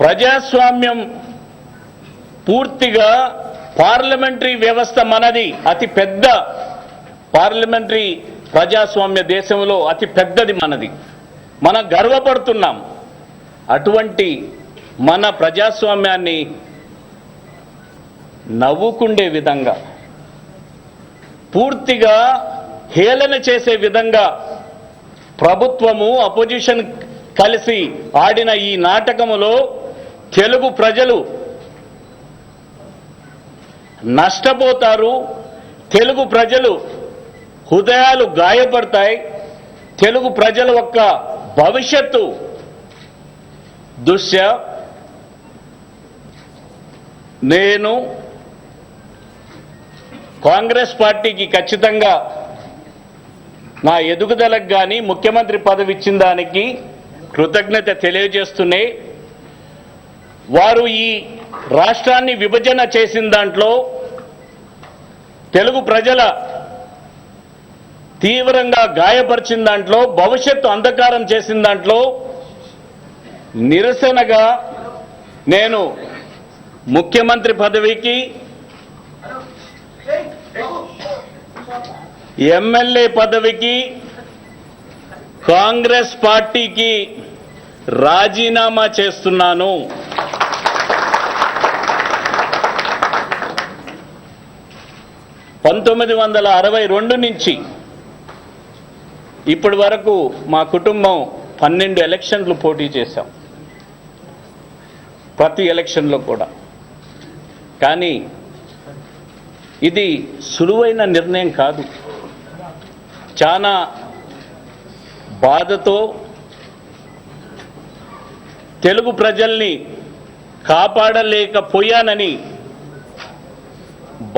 ప్రజాస్వామ్యం పూర్తిగా పార్లమెంటరీ వ్యవస్థ మనది అతి పెద్ద పార్లమెంటరీ ప్రజాస్వామ్య దేశంలో అతి పెద్దది మనది. మనం గర్వపడుతున్నాం. అటువంటి మన ప్రజాస్వామ్యాన్ని నవ్వుకుండే విధంగా, పూర్తిగా హేళన చేసే విధంగా ప్రభుత్వము అపోజిషన్ కలిసి ఆడిన ఈ నాటకములో తెలుగు ప్రజలు నష్టపోతారు. తెలుగు ప్రజలు హృదయాలు గాయపడతాయి. తెలుగు ప్రజల యొక్క భవిష్యత్తు దృష్ట్యా నేను కాంగ్రెస్ పార్టీకి ఖచ్చితంగా నా ఎదుగుదలకు కానీ ముఖ్యమంత్రి పదవి ఇచ్చిన దానికి కృతజ్ఞత తెలియజేస్తూనే, వారు ఈ రాష్ట్రాన్ని విభజన చేసిన దాంట్లో తెలుగు ప్రజల తీవ్రంగా గాయపరిచిన దాంట్లో, భవిష్యత్తు అంధకారం చేసిన దాంట్లో నిరసనగా నేను ముఖ్యమంత్రి పదవికి, ఎమ్మెల్యే పదవికి, కాంగ్రెస్ పార్టీకి రాజీనామా చేస్తున్నాను. పంతొమ్మిది 1962 నుంచి ఇప్పటి వరకు మా కుటుంబం 12 ఎలక్షన్లు పోటీ చేశాం, ప్రతి ఎలక్షన్లో కూడా. కానీ ఇది సులువైన నిర్ణయం కాదు. చాలా బాధతో, తెలుగు ప్రజల్ని కాపాడలేకపోయానని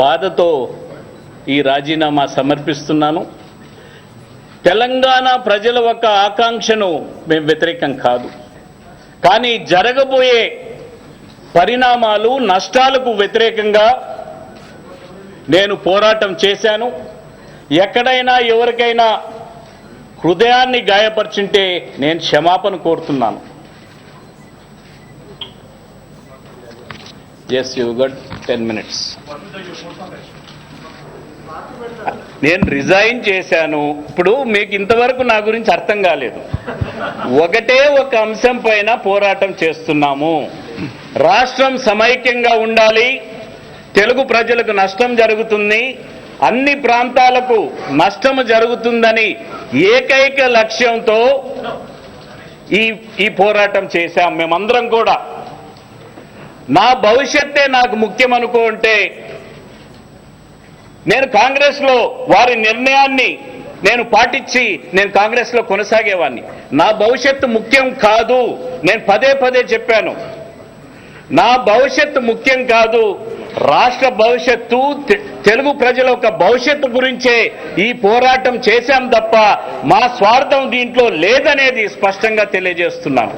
బాధతో ఈ రాజీనామా సమర్పిస్తున్నాను. తెలంగాణ ప్రజల యొక్క ఆకాంక్షను మేము వ్యతిరేకం కాదు, కానీ జరగబోయే పరిణామాలు, నష్టాలకు వ్యతిరేకంగా నేను పోరాటం చేశాను. ఎక్కడైనా ఎవరికైనా హృదయాన్ని గాయపరిచింటే నేను క్షమాపణ కోరుతున్నాను. Yes, you got 10 minutes. నేను రిజైన్ చేశాను. ఇప్పుడు మీకు ఇంతవరకు నా గురించి అర్థం కాలేదు. ఒకటే ఒక అంశం పైన పోరాటం చేస్తున్నాము. రాష్ట్రం సమైక్యంగా ఉండాలి, తెలుగు ప్రజలకు నష్టం జరుగుతుంది, అన్ని ప్రాంతాలకు నష్టం జరుగుతుందని ఏకైక లక్ష్యంతో ఈ పోరాటం చేశాం మేమందరం కూడా. నా భవిష్యత్తే నాకు ముఖ్యం అనుకుంటే నేను కాంగ్రెస్లో వారి నిర్ణయాన్ని నేను పాటించి నేను కాంగ్రెస్లో కొనసాగేవాడిని. నా భవిష్యత్తు ముఖ్యం కాదు. నేను పదే పదే చెప్పాను, నా భవిష్యత్తు ముఖ్యం కాదు. రాష్ట్ర భవిష్యత్తు, తెలుగు ప్రజల యొక్క భవిష్యత్తు గురించే ఈ పోరాటం చేశాం తప్ప మా స్వార్థం దీంట్లో లేదనేది స్పష్టంగా తెలియజేస్తున్నాను.